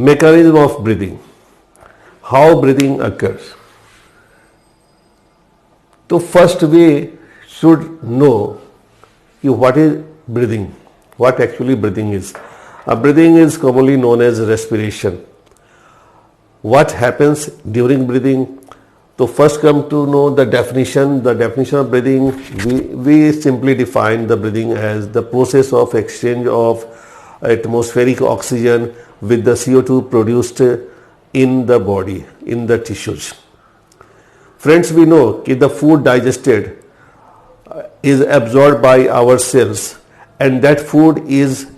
mechanism of breathing, how breathing occurs. So first we should know what is breathing, what actually breathing is. Breathing is commonly known as respiration. What happens during breathing? So first come to know the definition. The definition of breathing, we simply define the breathing as the process of exchange of atmospheric oxygen with the CO2 produced in the body, in the tissues. Friends, we know that the food digested is absorbed by our cells and that food is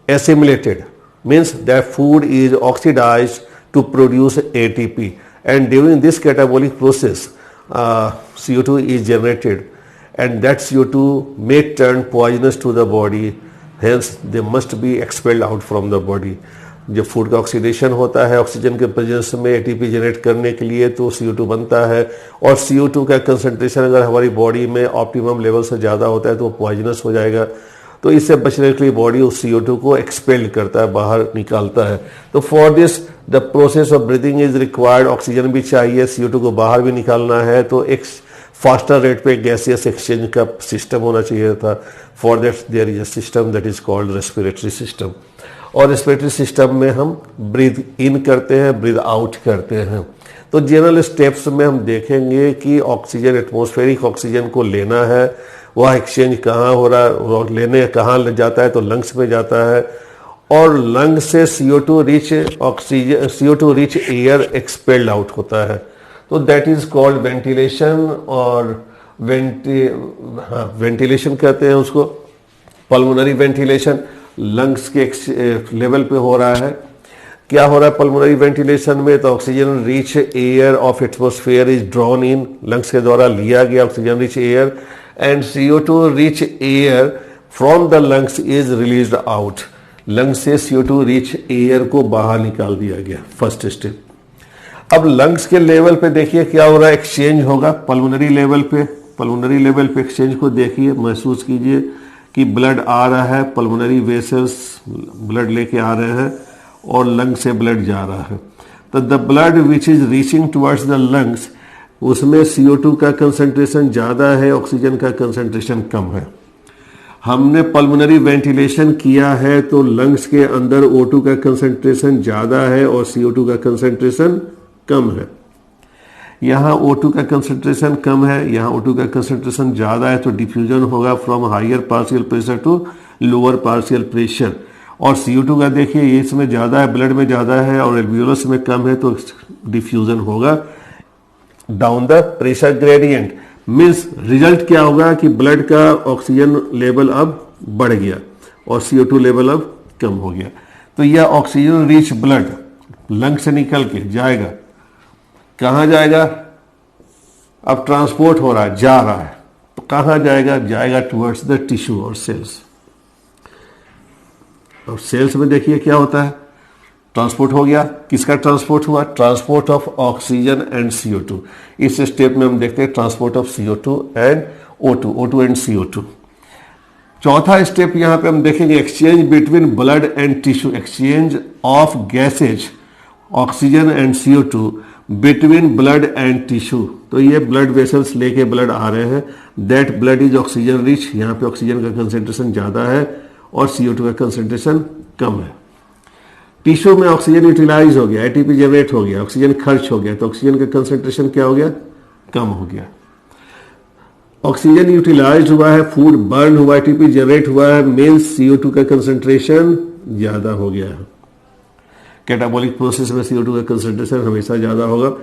assimilated, means that food is oxidized to produce ATP, and during this catabolic process CO2 is generated and that CO2 may turn poisonous to the body, hence they must be expelled out from the body. जब food का oxidation होता है oxygen के presence में ATP generate करने के लिए तो CO2 बनता है, और CO2 का कंसंट्रेशन अगर हमारी बॉडी में ऑप्टिमम लेवल से ज़्यादा होता है तो वो पॉइजनस हो जाएगा। तो इससे बचने के लिए बॉडी उस CO2 को एक्सपेल करता है, बाहर निकालता है। तो for this the process of breathing is required, oxygen भी चाहिए, CO2 को बाहर भी निकालना है, तो एक फास्टर रेट पे गैसियस एक्सचेंज का सिस्टम होना चाहिए था। For that there is a system that is called respiratory system, और रेस्पिरेटरी सिस्टम में हम ब्रीथ इन करते हैं, ब्रीथ आउट करते हैं। तो जनरल स्टेप्स में हम देखेंगे कि ऑक्सीजन, एटमॉस्फेरिक ऑक्सीजन को लेना है, वह एक्सचेंज कहाँ हो रहा है, लेने कहाँ लग जाता है, तो लंग्स में जाता है, और लंग से CO2 rich oxygen, CO2 rich air expelled out होता है। तो दैट इज कॉल्ड वेंटिलेशन, और वेंटिलेशन कहते हैं उसको, पल्मोनरी वेंटिलेशन। लंग्स के लेवल पे हो रहा है। क्या हो रहा है पल्मोनरी वेंटिलेशन में? तो oxygen rich air of atmosphere is drawn in, lungs के द्वारा लिया गया oxygen rich air, and CO2 rich air from the lungs is released out, lungs से CO2 रिच एयर को बाहर निकाल दिया गया, फर्स्ट स्टेप। अब लंग्स के लेवल पे देखिए क्या हो रहा है, एक्सचेंज होगा पल्मोनरी लेवल पे। पल्मोनरी लेवल पे एक्सचेंज को देखिए, महसूस कीजिए कि ब्लड आ रहा है, पल्मोनरी वेसल्स ब्लड लेके आ रहे हैं और लंग से ब्लड जा रहा है। तो the blood which is reaching towards the lungs, उसमें CO2 का कंसंट्रेशन ज़्यादा है, ऑक्सीजन का कंसंट्रेशन कम है। हमने पल्मोनरी वेंटिलेशन किया है तो लंग्स के अंदर O2 का कंसंट्रेशन ज़्यादा है और CO2 का कंसंट्रेशन कम है। यहाँ O2 का कंसंट्रेशन कम है, यहाँ O2 का कंसंट्रेशन ज़्यादा है, तो डिफ्यूजन होगा from higher partial pressure to lower partial pressure. और CO2 का देखिए ये इसमें ज़्यादा है, ब्लड में ज़्यादा है और एल्वियोलस में कम है, तो डिफ्यूजन होगा down the pressure gradient. Means result क्या होगा कि ब्लड का ऑक्सीजन लेवल अब बढ़ गया और CO2 लेवल अब कम हो गया। तो यह ऑक्सीजन रिच ब्लड लंग से निकल के जाएगा, कहाँ जाएगा? अब ट्रांसपोर्ट हो रहा है, जा रहा है, तो कहाँ जाएगा? जाएगा टुवर्ड्स द टिश्यू और सेल्स। और सेल्स में देखिए क्या होता है, ट्रांसपोर्ट हो गया। किसका ट्रांसपोर्ट हुआ? Transport of oxygen and CO2। इस स्टेप में हम देखते हैं transport of CO2 and O2 and CO2। चौथा स्टेप यहाँ पे हम देखेंगे exchange between blood and tissue, exchange of gases oxygen and CO2 between blood and tissue. तो ये ब्लड वेसल्स लेके ब्लड आ रहे हैं, that blood is oxygen rich, यहाँ पे ऑक्सीजन का कंसंट्रेशन ज़्यादा है और CO2 का कंसंट्रेशन कम है। टिश्यू में ऑक्सीजन यूटिलाइज हो गया, ATP जनरेट हो गया, ऑक्सीजन खर्च हो गया, तो ऑक्सीजन का कंसंट्रेशन क्या हो गया? कम हो गया। ऑक्सीजन यूटिलाइज हुआ है, फूड बर्न हुआ, ATP जनरेट हुआ है, मीन्स CO2 का कंसंट्रेशन ज़्यादा हो गया है। कैटाबॉलिक प्रोसेस में CO2 का कंसंट्रेशन हमेशा ज़्यादा होगा।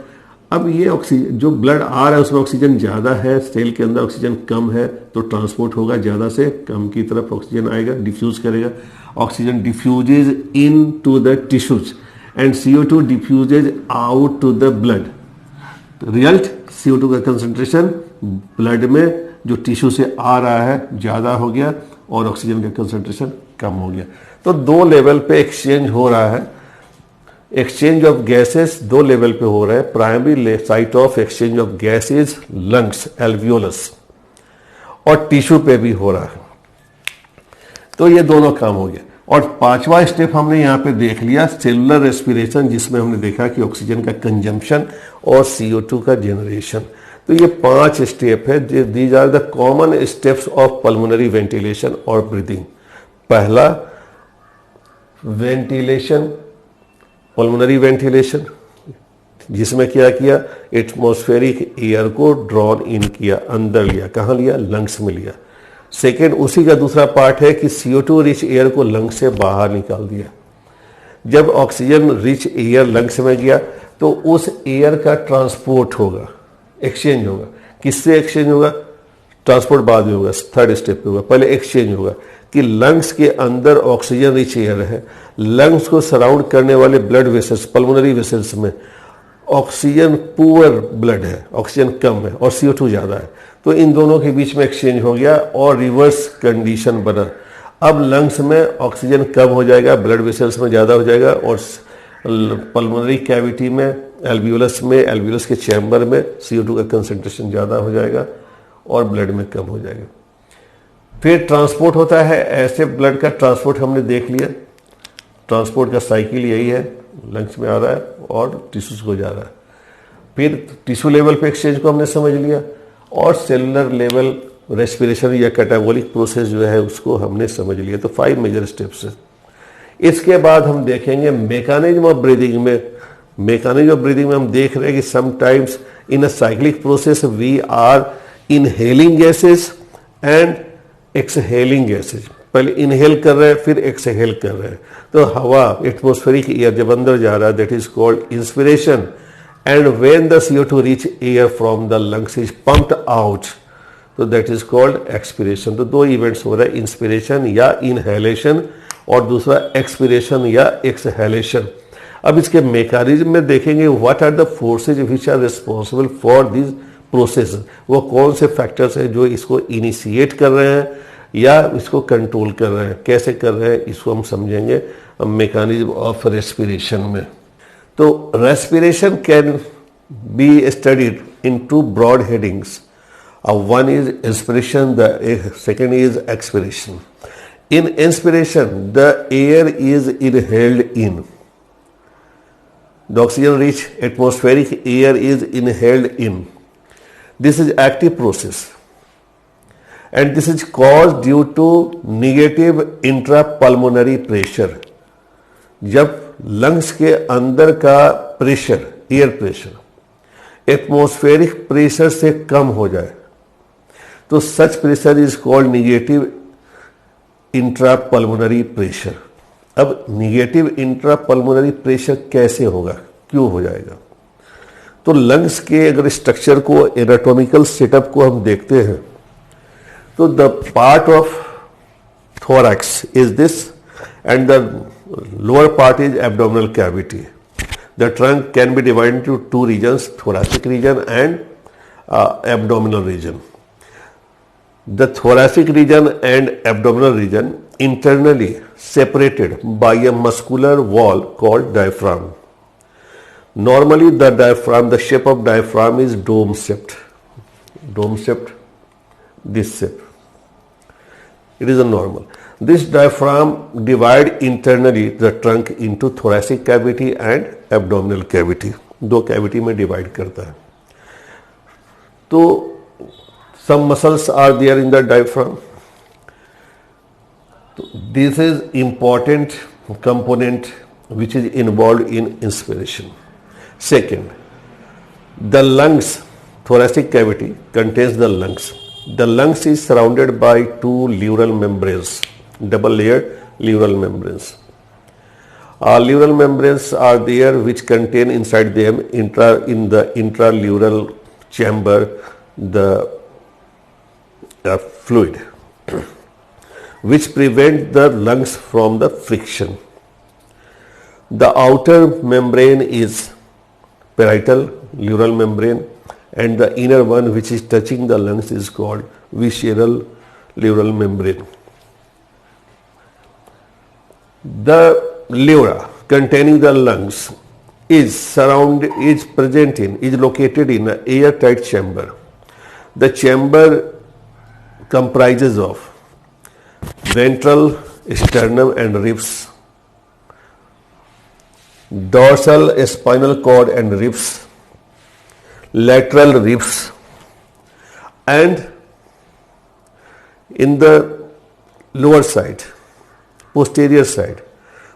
अब ये ऑक्सीजन जो ब्लड आ रहा है उसमें ऑक्सीजन ज़्यादा है, सेल के अंदर ऑक्सीजन कम है, तो ट्रांसपोर्ट होगा ज़्यादा से कम की तरफ, ऑक्सीजन आएगा, डिफ्यूज करेगा, oxygen diffuses into the tissues and CO2 diffuses out to the blood. Result CO2 का कंसंट्रेशन ब्लड में जो टिश्यू से आ रहा है ज़्यादा हो गया और ऑक्सीजन का कंसंट्रेशन कम हो गया। तो दो लेवल पे एक्सचेंज हो रहा है। एक्सचेंज ऑफ गैसेस दो लेवल पे हो रहा है। Primary site of exchange of gases lungs, alveolus, और टिश्यू पे भी हो रहा है। तो ये दोनों काम हो गया। और पांचवा स्टेप हमने यहाँ पे देख लिया सेलुलर रेस्पिरेशन, जिसमें हमने देखा कि ऑक्सीजन का कंजम्पशन और CO2 का जनरेशन। तो ये 5 स्टेप है, these are the common steps of pulmonary ventilation और ब्रीदिंग। पहला वेंटिलेशन, पल्मोनरी वेंटिलेशन, जिसमें क्या किया, एटमॉस्फेरिक एयर को ड्रॉन इन किया, अंदर लिया, कहाँ लिया, लंग्स में लिया। सेकेंड, उसी का दूसरा पार्ट है कि CO2 रिच एयर को लंग्स से बाहर निकाल दिया। जब ऑक्सीजन रिच एयर लंग्स में गया तो उस एयर का ट्रांसपोर्ट होगा, एक्सचेंज होगा। किससे एक्सचेंज होगा, ट्रांसपोर्ट बाद में होगा, थर्ड स्टेप पे होगा। पहले एक्सचेंज होगा कि लंग्स के अंदर ऑक्सीजन रिच एयर है, लंग्स को सराउंड करने वाले ब्लड वेसल्स, पल्मोनरी वेसल्स में ऑक्सीजन पुअर ब्लड है, ऑक्सीजन कम है और CO2 ज़्यादा है। तो इन दोनों के बीच में एक्सचेंज हो गया और रिवर्स कंडीशन बना। अब लंग्स में ऑक्सीजन कम हो जाएगा, ब्लड वेसल्स में ज़्यादा हो जाएगा और पल्मोनरी कैविटी में, एल्वियोलस के चैम्बर में CO2 का कंसंट्रेशन ज़्यादा हो जाएगा और ब्लड में कम हो जाएगा। फिर ट्रांसपोर्ट होता है, ऐसे ब्लड का ट्रांसपोर्ट हमने देख लिया। ट्रांसपोर्ट का साइकिल यही है, लंग्स में आ रहा है और टिश्यूज को जा रहा है। फिर टिश्यू लेवल पे एक्सचेंज को हमने समझ लिया और सेलुलर लेवल रेस्पिरेशन या कैटाबॉलिक प्रोसेस जो है उसको हमने समझ लिया। तो 5 मेजर स्टेप्स है। इसके बाद हम देखेंगे मैकेनिज्म ऑफ ब्रीदिंग में। मैकेनिज्म ऑफ ब्रीदिंग में हम देख रहे हैं कि sometimes in a cyclic process we are inhaling gases and exhaling gases. पहले इनहेल कर रहे हैं फिर एक्सहेल कर रहे हैं। तो हवा, एटमॉस्फेरिक एयर जब अंदर जा रहा है that is called inspiration, and when the CO2 rich air from the lungs is pumped out तो दैट इज कॉल्ड एक्सपिरेशन। तो 2 इवेंट्स हो रहा है, इंस्पिरेशन या इनहेलेशन और दूसरा एक्सपिरेशन या एक्सहेलेशन। अब इसके मैकेनिज्म में देखेंगे what are the forces which are responsible for this process. वो कौन से फैक्टर्स हैं जो इसको इनिशिएट कर रहे हैं या इसको कंट्रोल कर रहे हैं, कैसे कर रहे हैं, इसको हम समझेंगे मैकेनिज्म ऑफ रेस्पिरेशन में। तो respiration can be studied in 2 broad headings. One is inspiration, the second is expiration. In inspiration, the air is inhaled in. The oxygen-rich atmospheric air is inhaled in. This is active process, and this is caused due to negative intrapulmonary pressure. जब lungs के अंदर का pressure, air pressure, atmospheric pressure से कम हो जाए तो सच pressure is called negative intrapulmonary pressure. अब निगेटिव इंट्रापल्मोनरी प्रेशर कैसे होगा, क्यों हो जाएगा? तो लंग्स के अगर स्ट्रक्चर को, एनाटॉमिकल सेटअप को हम देखते हैं तो the part of thorax is this and the lower part is abdominal cavity. The trunk can be divided into 2 regions, thoracic region and abdominal region. The thoracic region and abdominal region internally separated by a muscular wall called diaphragm. Normally the diaphragm, the shape of diaphragm is dome shaped. Dome shaped, this shape. It is a normal. This diaphragm divide internally the trunk into thoracic cavity and abdominal cavity. 2 cavity में divide करता है। तो some muscles are there in the diaphragm. This is important component which is involved in inspiration. Second, the lungs, thoracic cavity contains the lungs. The lungs is surrounded by 2 pleural membranes, double layered pleural membranes. Pleural membranes are there which contain inside them in the intrapleural chamber the fluid which prevent the lungs from the friction. The outer membrane is parietal pleural membrane and the inner one which is touching the lungs is called visceral pleural membrane. The pleura containing the lungs is located in an airtight chamber. The chamber comprises of ventral sternum and ribs, dorsal spinal cord and ribs, lateral ribs, and in the lower side, posterior side,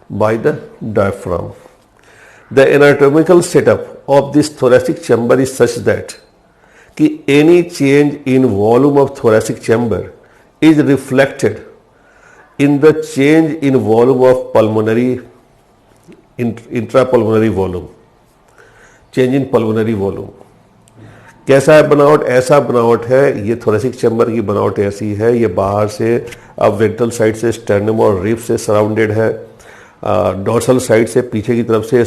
by the diaphragm. The anatomical setup of this thoracic chamber is such that any change in volume of thoracic chamber is reflected in the change in volume of pulmonary intrapulmonary volume, change in pulmonary volume. कैसा है बनावट? ऐसा बनावट है, ये thoracic chamber की बनावट ऐसी है, ये बाहर से अब वेंट्रल साइड से स्टर्नम और रिब से सराउंडेड है, डोर्सल साइड से पीछे की तरफ से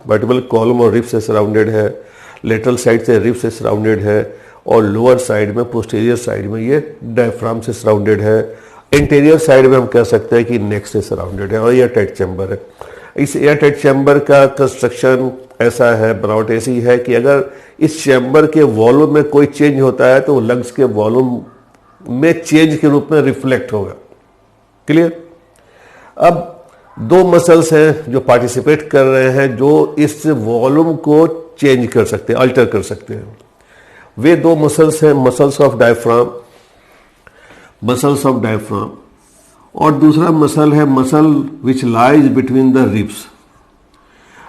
वर्टिब्रल कॉलम और रिब से सराउंडेड है, लेटरल साइड से रिब से सराउंडेड है, और लोअर साइड में पोस्टीरियर साइड में ये डायफ्राम से सराउंडेड है। इंटीरियर साइड में हम कह सकते हैं कि नेक से सराउंडेड है और एयर टाइट चैम्बर है। इस एयर टाइट चैम्बर का कंस्ट्रक्शन ऐसा है, बनावट ऐसी है कि अगर इस चैम्बर के वॉल्यूम में कोई चेंज होता है तो लंग्स के वॉल्यूम में चेंज के रूप में रिफ्लेक्ट होगा। क्लियर? अब दो मसल्स हैं जो पार्टिसिपेट कर रहे हैं, जो इस वॉल्यूम को चेंज कर सकते हैं, अल्टर कर सकते हैं। वे दो मसल्स हैं, मसल्स ऑफ डायफ्राम, और दूसरा मसल है muscle which lies between the ribs.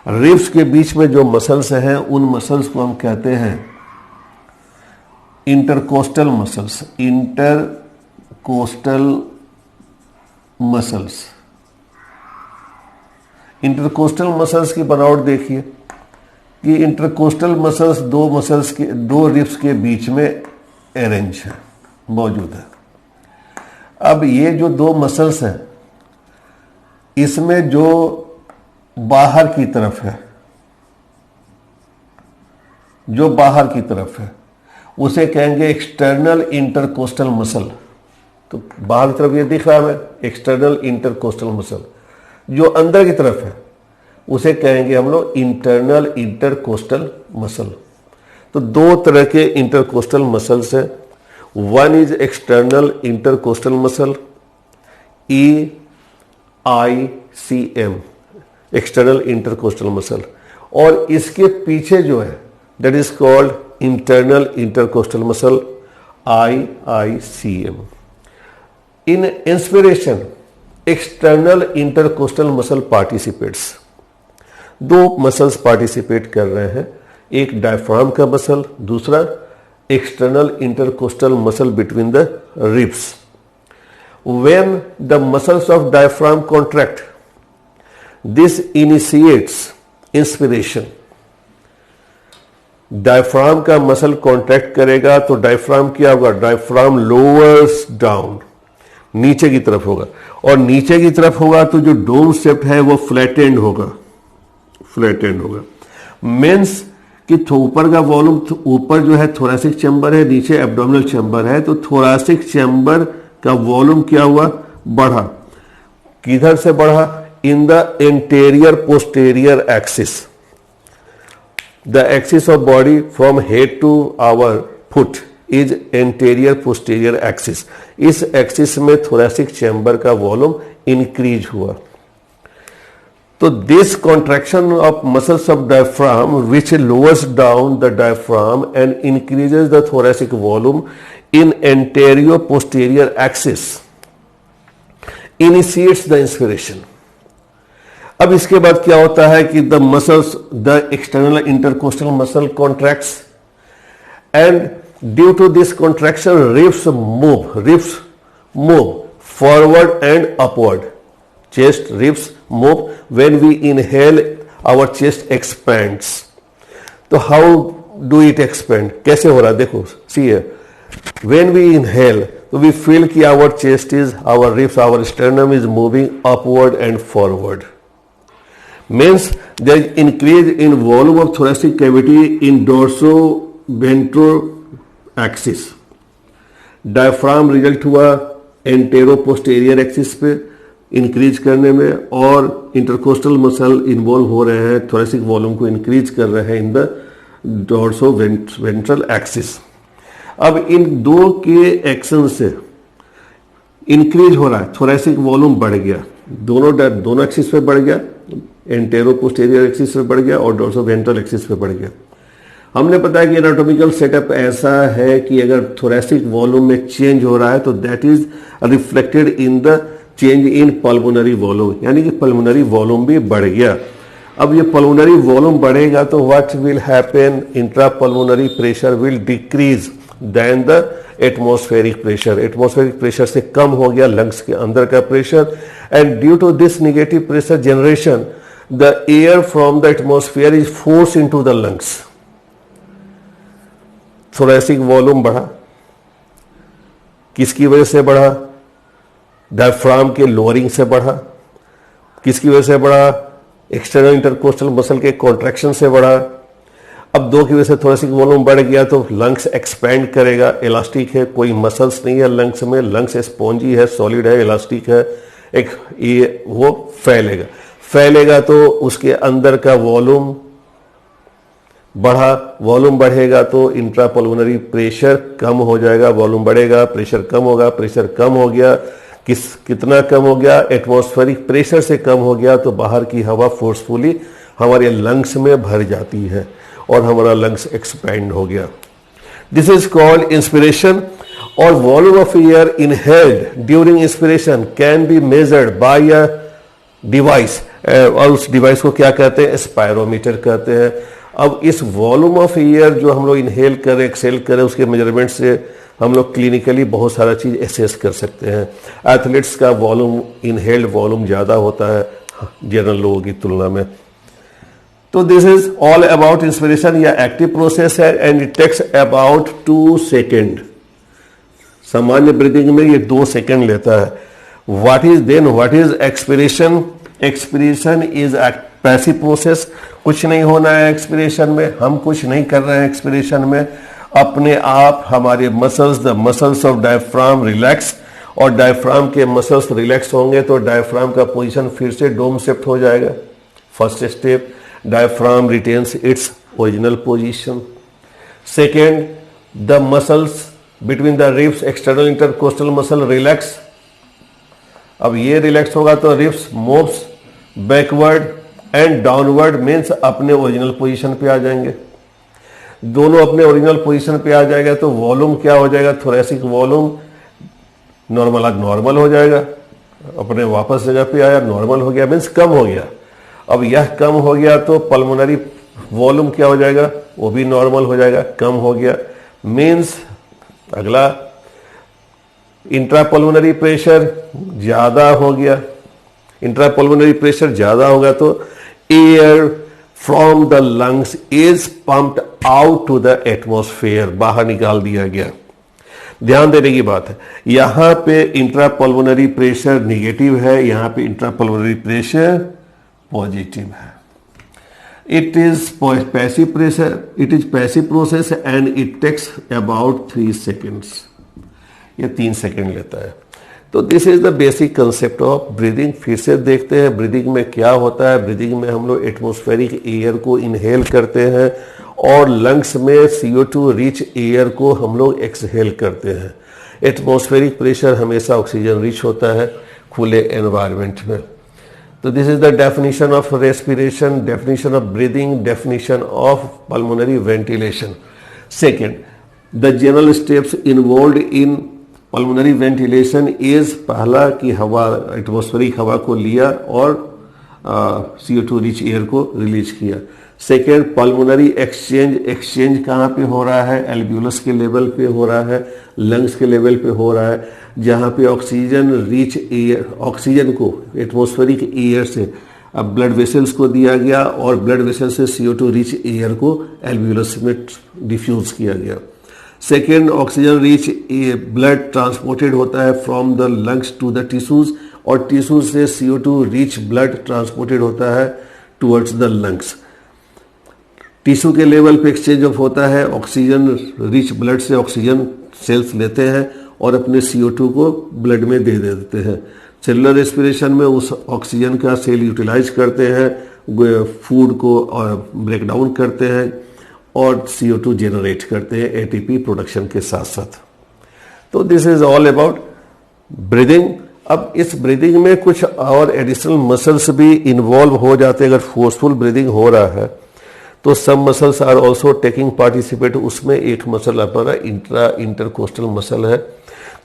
Ribs के बीच में जो मसल्स हैं उन मसल्स को हम कहते हैं इंटरकोस्टल मसल्स। इंटरकोस्टल मसल्स की बनावट देखिए कि इंटरकोस्टल मसल्स दो रिब्स के बीच में अरेंज है, मौजूद है। अब ये जो दो मसल्स हैं, इसमें जो बाहर की तरफ है उसे कहेंगे एक्सटर्नल इंटरकोस्टल मसल। तो बाहर की तरफ ये दिख रहा है हमें, एक्सटर्नल इंटरकोस्टल मसल। जो अंदर की तरफ है उसे कहेंगे हम लोग इंटरनल इंटरकोस्टल मसल। तो दो तरह के इंटरकोस्टल मसल्स हैं। One is external intercostal muscle, EICM, external intercostal muscle, और इसके पीछे जो है that is called internal intercostal muscle, IICM। In inspiration external intercostal muscle participates. दो मसल्स पार्टिसिपेट कर रहे हैं, एक डायफ्राम का मसल, दूसरा external intercostal muscle between the ribs. When the muscles of diaphragm contract, this initiates inspiration. Diaphragm का muscle contract करेगा तो डायफ्राम क्या होगा? डायफ्राम लोअर्स डाउन, नीचे की तरफ होगा, और नीचे की तरफ होगा तो जो डोम शेप्ड है वो फ्लैटेंड होगा। मीन्स कि ऊपर का वॉल्यूम, ऊपर जो है थोरैसिक चैम्बर है, नीचे एब्डोमिनल चैम्बर है, तो थोरैसिक चैम्बर का वॉल्यूम क्या हुआ? बढ़ा। किधर से बढ़ा? In the anterior posterior axis. The axis of body from head to our foot is anterior posterior axis. इस एक्सिस में थोरैसिक चैम्बर का वॉल्यूम इंक्रीज हुआ। तो this contraction of muscles of diaphragm which lowers down the diaphragm and increases the thoracic volume in anterior posterior axis initiates the inspiration। अब इसके बाद क्या होता है कि the muscles, the external intercostal muscle contracts, and due to this contraction ribs move forward and upward. Chest ribs move when we inhale, our chest expands। तो how do it expand? कैसे हो रहा है? देखो, see here, when we inhale, we feel कि our chest is, our ribs, our sternum is moving upward and forward. Means there is increase in volume of thoracic cavity in dorsoventral axis. Diaphragm result हुआ entero-posterior axis पे increase करने में, और intercostal muscle involve हो रहे हैं, thoracic volume को increase कर रहे हैं इन द डोर्सोवेंट्रल एक्सिस। अब इन दो के एक्शन से इंक्रीज हो रहा है, थोरेसिक वॉल्यूम बढ़ गया, दोनों एक्सिस पे बढ़ गया, एंटेरो पोस्टीरियर एक्सिस पे बढ़ गया और डोर्सो वेंट्रल एक्सिस पे बढ़ गया। हमने पता है कि एनाटॉमिकल सेटअप ऐसा है कि अगर थोरेसिक वॉल्यूम में चेंज हो रहा है तो that is reflected in the change in pulmonary volume, यानी कि पल्मोनरी वॉल्यूम भी बढ़ गया। अब ये पल्मोनरी वॉल्यूम बढ़ेगा तो what will happen, intra pulmonary pressure will decrease then the atmospheric pressure. Atmospheric pressure से कम हो गया लंग्स के अंदर का pressure, and due to this negative pressure generation the air from the atmosphere is force into the lungs. Thoracic volume बढ़ा, किसकी वजह से बढ़ा? डायफ्राम के लोअरिंग से बढ़ा। किसकी वजह से बढ़ा? एक्सटर्नल इंटरकोस्टल मसल के कॉन्ट्रैक्शन से बढ़ा। अब दो की वजह से थोरेसिक वॉल्यूम बढ़ गया तो लंग्स एक्सपैंड करेगा, इलास्टिक है, कोई मसल्स नहीं है लंग्स में, लंग्स स्पॉन्जी है, सॉलिड है, इलास्टिक है, एक ये वो फैलेगा तो उसके अंदर का वॉल्यूम बढ़ा, वॉल्यूम बढ़ेगा तो इंट्रापल्मोनरी प्रेशर कम हो जाएगा, वॉल्यूम बढ़ेगा, प्रेशर कम होगा, प्रेशर कम हो गया, कितना कम हो गया? एटमॉस्फेरिक प्रेशर से कम हो गया तो बाहर की हवा फोर्सफुली हमारे लंग्स में भर जाती है और हमारा लंग्स एक्सपैंड हो गया। This is called inspiration. और volume of air inhaled during inspiration can be measured by a device, और उस डिवाइस को क्या कहते हैं? स्पायरोमीटर कहते हैं। अब इस वॉल्यूम ऑफ एयर जो हम लोग इनहेल करें, एक्सेल करें, उसके मेजरमेंट से हम लोग क्लिनिकली बहुत सारा चीज एसेस कर सकते हैं। एथलीट्स का वॉल्यूम, इनहेल्ड वॉल्यूम ज्यादा होता है जनरल लोगों की तुलना में। तो this is all about inspiration, या एक्टिव प्रोसेस है and it takes about 2 second. सामान्य ब्रीदिंग में ये 2 सेकेंड लेता है। What is expiration? Expiration is passive process. कुछ नहीं होना है एक्सपिरेशन में, हम कुछ नहीं कर रहे हैं एक्सपिरेशन में, अपने आप हमारे muscles, the muscles of diaphragm relax, और डायफ्राम के मसल्स रिलैक्स होंगे तो डायफ्राम का पोजीशन फिर से डोम शिफ्ट हो जाएगा। First step, diaphragm retains its original position. Second, the muscles between the ribs, external intercostal muscle relax. अब ये रिलैक्स होगा तो ribs moves backward and downward, means अपने ओरिजिनल पोजीशन पे आ जाएंगे। दोनों अपने ओरिजिनल पोजीशन पे आ जाएगा तो वॉल्यूम क्या हो जाएगा? थोरेसिक वॉल्यूम नॉर्मल हो जाएगा, अपने वापस जगह पे आया, नॉर्मल हो गया, मीन्स कम हो गया। अब यह कम हो गया तो पल्मोनरी वॉल्यूम क्या हो जाएगा? वो भी नॉर्मल हो जाएगा, कम हो गया, मीन्स अगला इंट्रापल्मोनरी प्रेशर ज्यादा हो गया। इंट्रापल्मोनरी प्रेशर ज्यादा होगा तो air from the lungs is pumped out to the atmosphere, बाहर निकाल दिया गया। ध्यान देने की बात है, यहां पे इंट्रापल्मोनरी प्रेशर निगेटिव है, यहां पे इंट्रापल्मोनरी प्रेशर पॉजिटिव है। It is passive pressure, it is passive process and it takes about 3 seconds, ये 3 सेकेंड लेता है। तो this is the basic concept of breathing. फिर से देखते हैं ब्रीदिंग में क्या होता है। ब्रीदिंग में हम लोग एटमॉस्फेरिक एयर को इनहेल करते हैं और लंग्स में CO2 रिच एयर को हम लोग एक्सहेल करते हैं। एटमॉस्फेरिक प्रेशर हमेशा ऑक्सीजन रिच होता है खुले एनवायरनमेंट में। तो this is the definition of respiration, definition of breathing, definition of pulmonary ventilation. Second, the general steps involve in pulmonary ventilation is, पहला कि हवा, एटमॉस्फेरिक हवा को लिया और CO2 रिच एयर को रिलीज किया। सेकेंड, पल्मोनरी एक्सचेंज कहाँ पे हो रहा है? एल्वियोलस के लेवल पे हो रहा है, लंग्स के लेवल पे हो रहा है, जहाँ पे ऑक्सीजन रिच एयर, ऑक्सीजन को एटमॉस्फेरिक एयर से अब ब्लड वेसल्स को दिया गया और ब्लड वेसल से CO2 रिच एयर को एल्वियोलस में डिफ्यूज किया गया। Second, oxygen rich blood transported होता है from the lungs to the tissues, और टिश्यूज से CO2 रिच ब्लड ट्रांसपोर्टेड होता है टुवर्ड्स द लंग्स। टिश्यू के लेवल पे एक्सचेंज ऑफ होता है, ऑक्सीजन रिच ब्लड से ऑक्सीजन सेल्स लेते हैं और अपने CO2 को ब्लड में दे देते हैं। सेलुलर रेस्पिरेशन में उस ऑक्सीजन का सेल यूटिलाइज करते हैं, फूड को ब्रेक डाउन करते हैं और CO2 जनरेट करते हैं ATP प्रोडक्शन के साथ साथ। तो this is all about breathing, अब इस ब्रीदिंग में कुछ और एडिशनल मसल्स भी इन्वॉल्व हो जाते हैं। अगर फोर्सफुल ब्रीदिंग हो रहा है तो some muscles are also taking participate. उसमें एक मसल हमारा इंटरकोस्टल मसल है,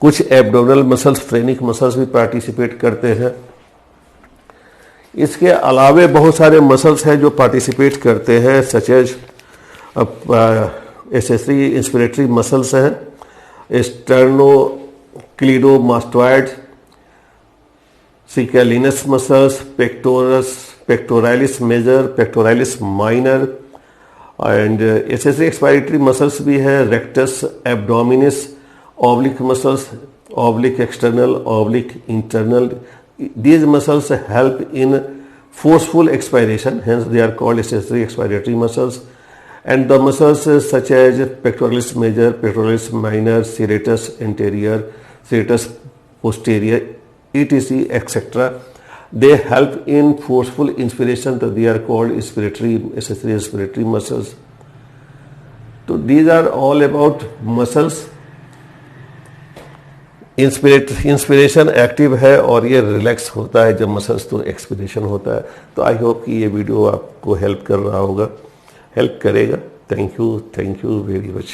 कुछ एब्डोमिनल मसल्स, फ्रेनिक मसल्स भी पार्टिसिपेट करते हैं। इसके अलावे बहुत सारे मसल्स हैं जो पार्टिसिपेट करते हैं, such as accessory inspiratory muscles हैं, sternocleidomastoid, scalenus muscles, pectoralis major, pectoralis minor, and accessory expiratory muscles भी है, rectus abdominis, oblique muscles, oblique external, oblique internal. These muscles help in forceful expiration, hence they are called accessory expiratory muscles. And the muscles such as pectoralis major, pectoralis minor, serratus anterior, serratus posterior, etc., etc., they help in forceful inspiration. So they are called accessory respiratory muscles. So these are all about muscles. Inspiration active है और ये relax होता है जब muscles तो expiration होता है. तो आई होप कि ये वीडियो आपको हेल्प कर रहा होगा, हेल्प करेगा. Thank you very much.